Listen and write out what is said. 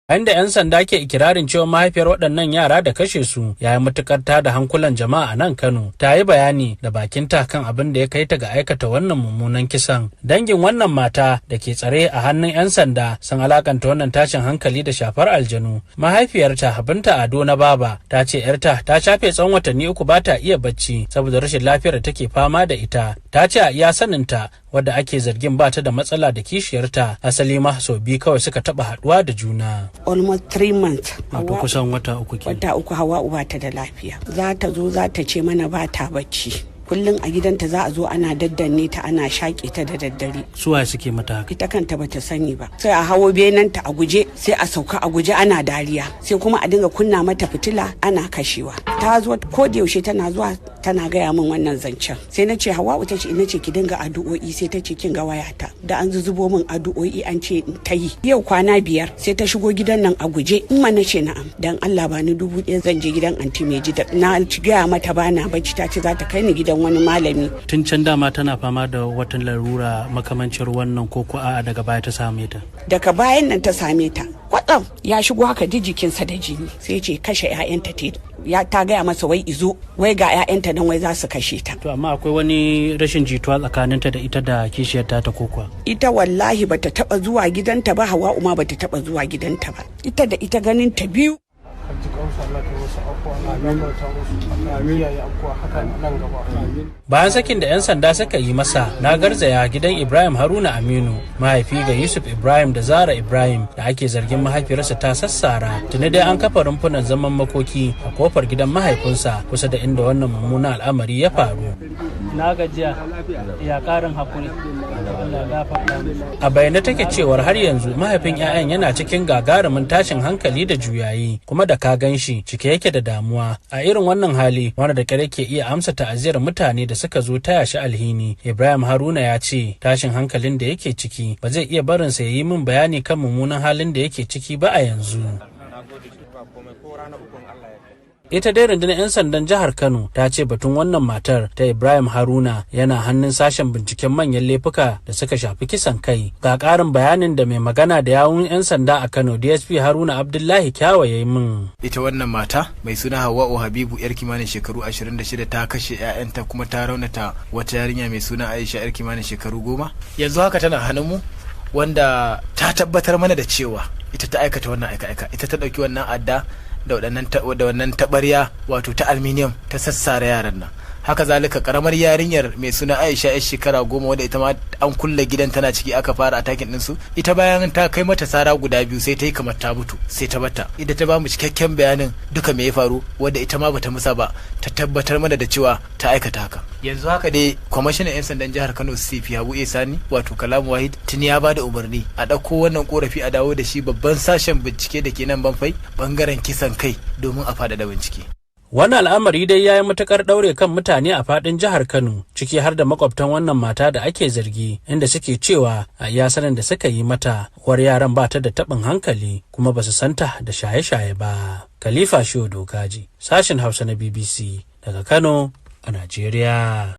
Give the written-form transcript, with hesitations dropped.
Inda 'yan sanda ke ikirarin cewa mahaifiyar waɗannan yara da kashe su ya yi matukar tada hankulan jama'a a nan Kano. Ta yi bayani da bakinta kan abin da ya kai ta ga aikata wannan mummunan kisan. Dangin wannan mata da ke tsare a hannun 'yan sanda sun alakanta wannan tashin hankali da shafar aljanu. Mahaifiyarta Binta Ado na Baba ta ce 'yarta ta shafe tsawon watanni 3 ba ta iya bacci saboda rashin lafiyar da take fama da ita. Ta ce a iya saninta wadda ake zargin ba ta da matsala da kishiyarta, asali ma sau biyu kawai suka taɓa haɗuwa da juna. Almost 3 months. Wato kusan wata uku ke. Wata uku Hawwa'u ba ta da lafiya. Za ta zo za ta ce mana ba ta bacci. Kullum a gidanta za a zo ana daddanne ta ana shaƙe ta da daddare. Suwaye suke mata haka? Ita kanta bata sani ba. Sai a hawo benanta a guje, sai a sauka a guje ana dariya. Sai kuma a dinga kunna mata fitila ana kashewa. Ta zo ko da yaushe tana zuwa tana gaya min wannan zancen. Sai na ce Hawwa'u ta ce ina ce ki dinga addu'o'i, sai ta ce kin ga wayata. Da an zuzubo min addu'o'i an ce ta yi. Yau kwana 5 sai ta shigo gidan nan a guje. In ma na ce na'am. Dan Allah ba ni 1000 zan je gidan anti Meji da na gaya mata bana bacci, ta ce za ta kai ni gidan wani malami. Tun can dama tana fama da wata larura makamancin wannan ko a'a daga baya ta same ta? Daga bayan nan ta same ta. Kwatsam ya shigo haka jikinsa da jini, sai ce kashe 'ya'yanta ta gaya masa wai izo, wai ga 'ya'yanta nan wai za su kashe ta. To amma akwai wani rashin jituwa tsakaninta da ita da kishiyarta ta kokwa? Ita wallahi bata taba zuwa gidanta ba, Hawwa'u ma bata taba zuwa gidanta ba. Ita da ita ganin ta biyu. Bayan sakin da 'yan sanda suka yi masa, na garzaya gidan Ibrahim Haruna Aminu, mahaifi ga Yusuf Ibrahim da Zara Ibrahim da ake zargin mahaifiyarsa ta sassara. Tuni dai an kafa rumfunan zaman makoki a kofar gidan mahaifinsa kusa da inda wannan mummunan al'amari ya faru. Na gajiya, ya karin hakuri. A bayyane take cewar har yanzu mahaifin 'ya'yan yana cikin gagarumin tashin hankali da juyayi, kuma da ka gan shi cike yake da damuwa. A irin wannan hali wanda da kare ke iya amsa ta'aziyar mutane da suka zo taya shi alhini, Ibrahim Haruna ya ce tashin hankalin da yake ciki ba zai iya barinsa ya yi min bayani kan mummunan halin da yake ciki ba a yanzu. Ita dai rundunar 'yan sandan jihar Kano ta ce batun wannan matar ta Ibrahim Haruna yana hannun sashen binciken manyan laifuka da suka shafi kisan kai. Ga ƙarin bayanin da mai magana da yawun 'yan sanda a Kano DSP Haruna Abdullahi Kyawa ya yi min. Ita wannan mata mai suna Hawwa'u Habibu, yar kimanin shekaru 26, ta kashe 'ya'yanta kuma ta raunata wata yarinya mai suna Aisha, yar kimanin shekaru 10. Yanzu haka tana hannun mu, wanda ta tabbatar mana da cewa ita ta aikata wannan aika-aika. Ita ta ɗauki wannan adda da wannan taɓarya wato ta aluminium ta sassara yaran nan. Haka zalika karamar yarinyar mai suna Aisha, yar shekara 10, wadda ita ma an kulle gidan tana ciki, aka fara atakin din su. Ita bayan ta kai mata sara guda 2 sai ta yi kamar ta mutu, sai ta bata. Ita ta bamu cikakken bayanin duka me ya faru, wadda ita ma bata musa ba, ta tabbatar mana da cewa ta aikata haka. Yanzu haka dai kwamishinan 'yan sandan jihar Kano CP Habu Sani wato Kalamu Wahid tuni ya bada umarni a ɗauko wannan korafi a dawo da shi babban sashen bincike da ke nan Banfai, bangaren kisan kai, domin a faɗaɗa bincike. Wannan al'amari dai ya yi matuƙar ɗaure kan mutane a faɗin jihar Kano, ciki har da makwabtan wannan mata da ake zargi, inda suke cewa a iya sanin da suka yi mata, uwar yaran ba ta da taɓin hankali kuma ba su santa da shaye-shaye ba. Khalifa Shehu Dokaji, sashen Hausa na BBC daga Kano a Najeriya.